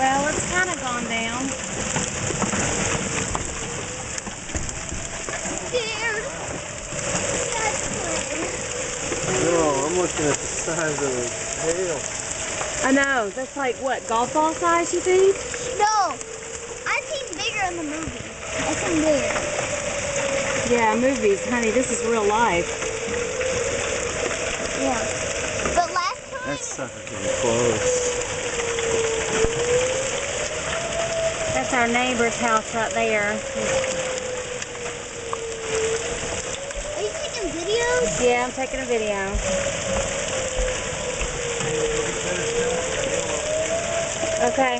Well, it's kind of gone down. Scared. No, I'm looking at the size of the tail. I know. That's like, what, golf ball size, you think? No. I've seen bigger in the movie. I've seen bigger. Yeah, movies. Honey, this is real life. Yeah. But last time... That sucker getting close. That's our neighbor's house right there. Are you taking videos? Yeah, I'm taking a video. Okay.